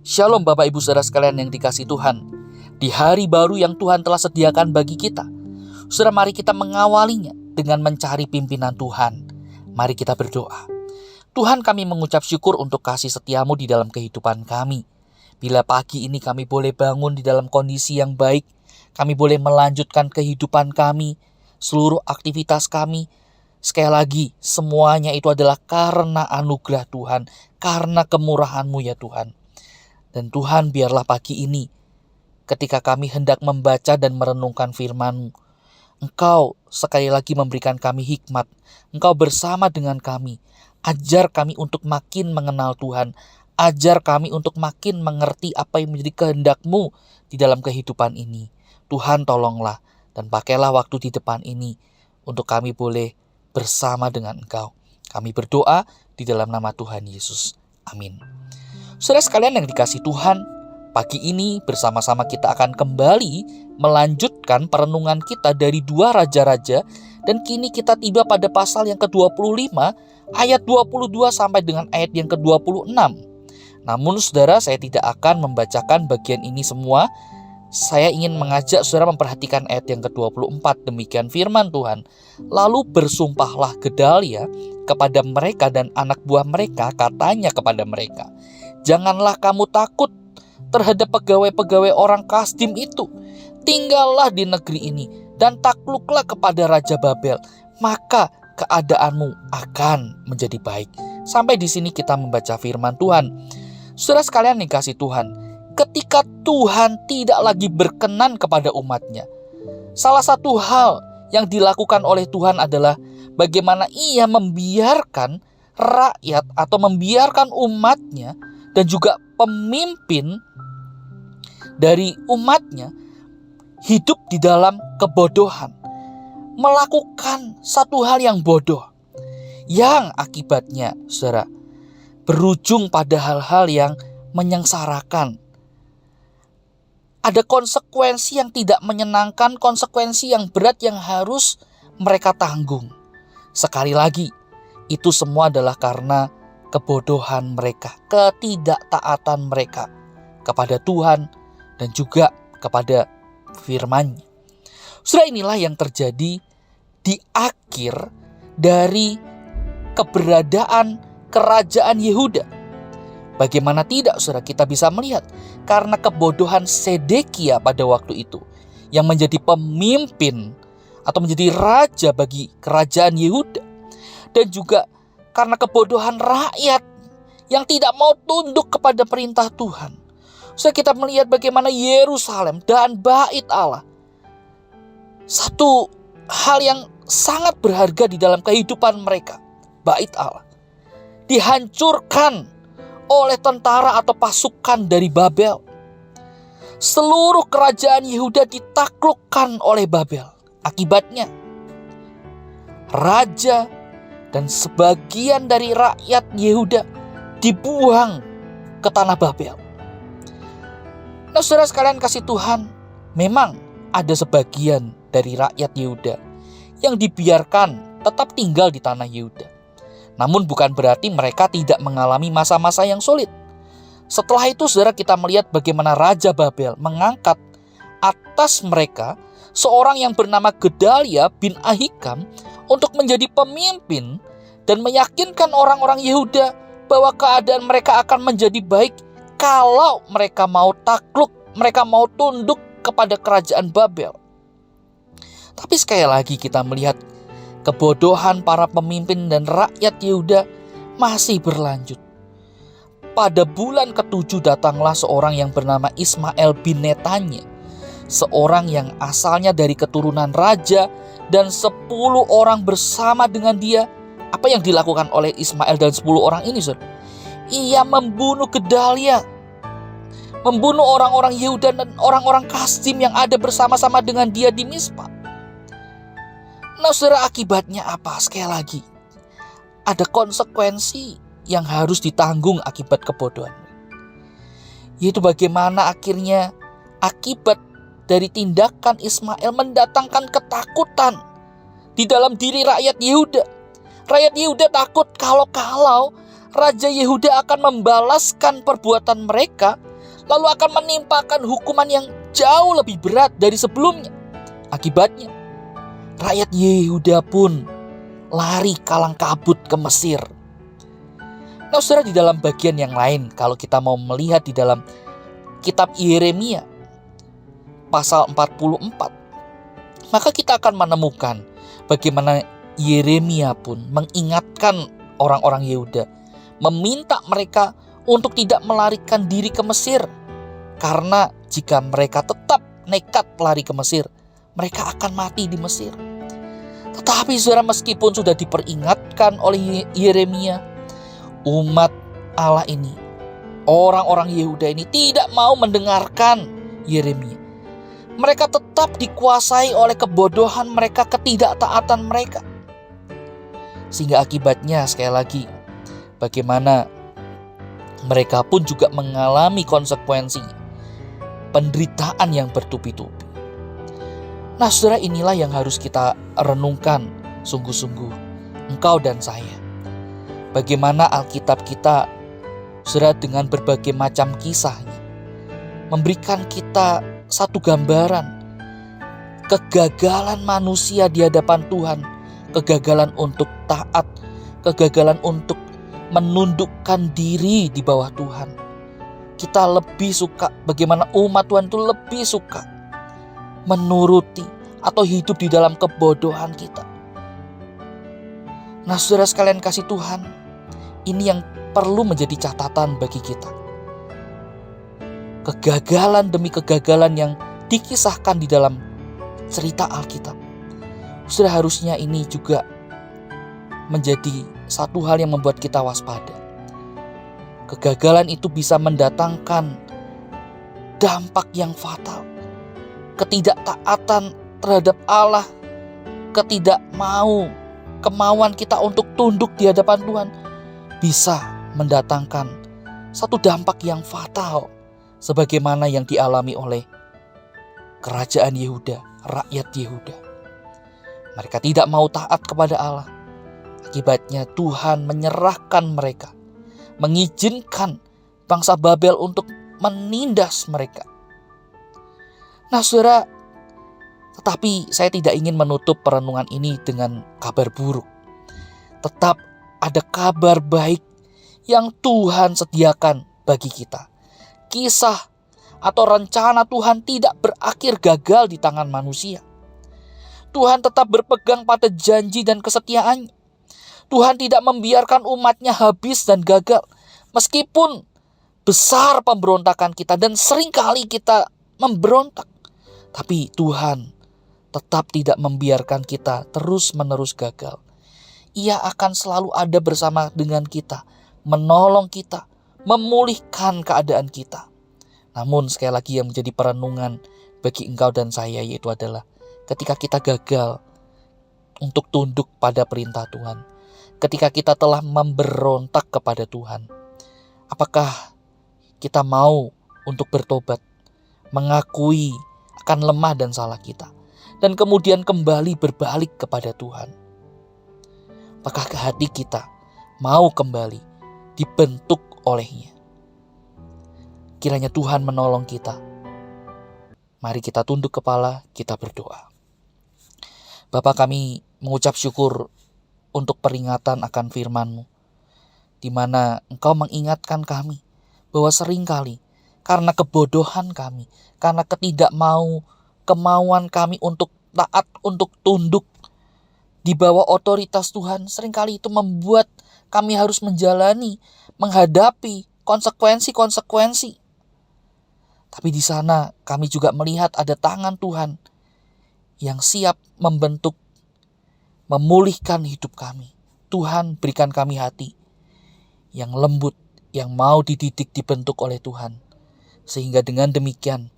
Shalom Bapak Ibu Saudara sekalian yang dikasihi Tuhan. Di hari baru yang Tuhan telah sediakan bagi kita, saudara, mari kita mengawalinya dengan mencari pimpinan Tuhan. Mari kita berdoa. Tuhan, kami mengucap syukur untuk kasih setiamu di dalam kehidupan kami. Bila pagi ini kami boleh bangun di dalam kondisi yang baik, kami boleh melanjutkan kehidupan kami, seluruh aktivitas kami. Sekali lagi, semuanya itu adalah karena anugerah Tuhan, karena kemurahan-Mu ya Tuhan. Dan Tuhan, biarlah pagi ini, ketika kami hendak membaca dan merenungkan firman-Mu, Engkau sekali lagi memberikan kami hikmat. Engkau bersama dengan kami. Ajar kami untuk makin mengenal Tuhan. Ajar kami untuk makin mengerti apa yang menjadi kehendak-Mu di dalam kehidupan ini. Tuhan, tolonglah dan pakailah waktu di depan ini untuk kami boleh bersama dengan Engkau. Kami berdoa di dalam nama Tuhan Yesus. Amin. Saudara sekalian yang dikasihi Tuhan, pagi ini bersama-sama kita akan kembali melanjutkan perenungan kita dari 2 raja-raja, dan kini kita tiba pada pasal yang ke-25 ayat 22 sampai dengan ayat yang ke-26. Namun saudara, saya tidak akan membacakan bagian ini semua. Saya ingin mengajak saudara memperhatikan ayat yang ke-24. Demikian firman Tuhan. Lalu bersumpahlah Gedalia kepada mereka dan anak buah mereka, katanya kepada mereka, janganlah kamu takut terhadap pegawai-pegawai orang Kasdim itu. Tinggallah di negeri ini dan takluklah kepada Raja Babel, maka keadaanmu akan menjadi baik. Sampai di sini kita membaca firman Tuhan. Saudara sekalian dikasihi Tuhan, ketika Tuhan tidak lagi berkenan kepada umatnya, salah satu hal yang dilakukan oleh Tuhan adalah bagaimana Ia membiarkan rakyat atau membiarkan umatnya dan juga pemimpin dari umatnya hidup di dalam kebodohan, melakukan satu hal yang bodoh, yang akibatnya saudara berujung pada hal-hal yang menyengsarakan. Ada konsekuensi yang tidak menyenangkan, konsekuensi yang berat yang harus mereka tanggung. Sekali lagi, itu semua adalah karena kebodohan mereka, ketidaktaatan mereka kepada Tuhan dan juga kepada firman-Nya. Saudara, inilah yang terjadi di akhir dari keberadaan kerajaan Yehuda. Bagaimana tidak, saudara, kita bisa melihat karena kebodohan Sedekia pada waktu itu yang menjadi pemimpin atau menjadi raja bagi kerajaan Yehuda, dan juga karena kebodohan rakyat yang tidak mau tunduk kepada perintah Tuhan. So, kita melihat bagaimana Yerusalem dan Bait Allah, satu hal yang sangat berharga di dalam kehidupan mereka, Bait Allah, dihancurkan oleh tentara atau pasukan dari Babel. Seluruh kerajaan Yehuda ditaklukkan oleh Babel. Akibatnya, raja dan sebagian dari rakyat Yehuda dibuang ke tanah Babel. Nah, saudara sekalian kasih Tuhan, memang ada sebagian dari rakyat Yehuda yang dibiarkan tetap tinggal di tanah Yehuda. Namun bukan berarti mereka tidak mengalami masa-masa yang sulit. Setelah itu saudara, kita melihat bagaimana Raja Babel mengangkat atas mereka seorang yang bernama Gedalia bin Ahikam untuk menjadi pemimpin dan meyakinkan orang-orang Yehuda bahwa keadaan mereka akan menjadi baik kalau mereka mau takluk, mereka mau tunduk kepada kerajaan Babel. Tapi sekali lagi kita melihat kebodohan para pemimpin dan rakyat Yehuda masih berlanjut. Pada bulan ke-7 datanglah seorang yang bernama Ismael bin Netanya, seorang yang asalnya dari keturunan raja, dan 10 orang bersama dengan dia. Apa yang dilakukan oleh Ismael dan 10 orang ini, saudara? Ia membunuh Gedalia, membunuh orang-orang Yehuda dan orang-orang Kasdim yang ada bersama-sama dengan dia di Mizpah. Nah, saudara, akibatnya apa? Sekali lagi, ada konsekuensi yang harus ditanggung akibat kebodohan. Yaitu bagaimana akhirnya akibat dari tindakan Ismael mendatangkan ketakutan di dalam diri rakyat Yehuda. Rakyat Yehuda takut kalau Raja Yehuda akan membalaskan perbuatan mereka lalu akan menimpakan hukuman yang jauh lebih berat dari sebelumnya. Akibatnya, rakyat Yehuda pun lari kalang kabut ke Mesir. Nah, saudara, di dalam bagian yang lain, kalau kita mau melihat di dalam kitab Yeremia pasal 44, maka kita akan menemukan bagaimana Yeremia pun mengingatkan orang-orang Yehuda, meminta mereka untuk tidak melarikan diri ke Mesir, karena jika mereka tetap nekat lari ke Mesir, mereka akan mati di Mesir. Tetapi saudara, meskipun sudah diperingatkan oleh Yeremia, umat Allah ini, orang-orang Yehuda ini tidak mau mendengarkan Yeremia. Mereka tetap dikuasai oleh kebodohan mereka, ketidaktaatan mereka. Sehingga akibatnya, sekali lagi, bagaimana mereka pun juga mengalami konsekuensi penderitaan yang bertubi-tubi. Nah, saudara, inilah yang harus kita renungkan sungguh-sungguh, engkau dan saya. Bagaimana Alkitab kita, saudara, dengan berbagai macam kisahnya, memberikan kita satu gambaran kegagalan manusia di hadapan Tuhan, kegagalan untuk taat, kegagalan untuk menundukkan diri di bawah Tuhan. Kita lebih suka, bagaimana umat Tuhan itu lebih suka menuruti atau hidup di dalam kebodohan kita. Nah, saudara sekalian kasih Tuhan, ini yang perlu menjadi catatan bagi kita. Kegagalan demi kegagalan yang dikisahkan di dalam cerita Alkitab, sudah harusnya ini juga menjadi satu hal yang membuat kita waspada. Kegagalan itu bisa mendatangkan dampak yang fatal. Ketidaktaatan terhadap Allah, kemauan kita untuk tunduk di hadapan Tuhan bisa mendatangkan satu dampak yang fatal, sebagaimana yang dialami oleh kerajaan Yehuda, rakyat Yehuda. Mereka tidak mau taat kepada Allah. Akibatnya Tuhan menyerahkan mereka, mengizinkan bangsa Babel untuk menindas mereka. Nah, saudara, tetapi saya tidak ingin menutup perenungan ini dengan kabar buruk. Tetap ada kabar baik yang Tuhan sediakan bagi kita. Kisah atau rencana Tuhan tidak berakhir gagal di tangan manusia. Tuhan tetap berpegang pada janji dan kesetiaannya. Tuhan tidak membiarkan umatnya habis dan gagal. Meskipun besar pemberontakan kita dan seringkali kita memberontak, tapi Tuhan tetap tidak membiarkan kita terus-menerus gagal. Ia akan selalu ada bersama dengan kita, menolong kita, memulihkan keadaan kita. Namun sekali lagi yang menjadi perenungan bagi engkau dan saya, yaitu adalah ketika kita gagal untuk tunduk pada perintah Tuhan, ketika kita telah memberontak kepada Tuhan, apakah kita mau untuk bertobat, mengakui akan lemah dan salah kita, dan kemudian kembali berbalik kepada Tuhan? Apakah hati kita mau kembali dibentuk olehnya? Kiranya Tuhan menolong kita. Mari kita tunduk kepala, kita berdoa. Bapa, kami mengucap syukur untuk peringatan akan firman-Mu, di mana Engkau mengingatkan kami bahwa seringkali karena kebodohan kami, karena kemauan kami untuk taat, untuk tunduk di bawah otoritas Tuhan, seringkali itu membuat kami harus menghadapi konsekuensi. Tapi di sana kami juga melihat ada tangan Tuhan yang siap membentuk, memulihkan hidup kami. Tuhan, berikan kami hati yang lembut, yang mau dididik, dibentuk oleh Tuhan. Sehingga dengan demikian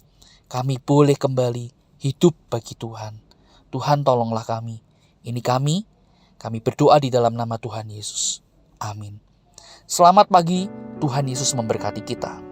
kami boleh kembali hidup bagi Tuhan. Tuhan, tolonglah kami. Ini kami berdoa di dalam nama Tuhan Yesus. Amin. Selamat pagi, Tuhan Yesus memberkati kita.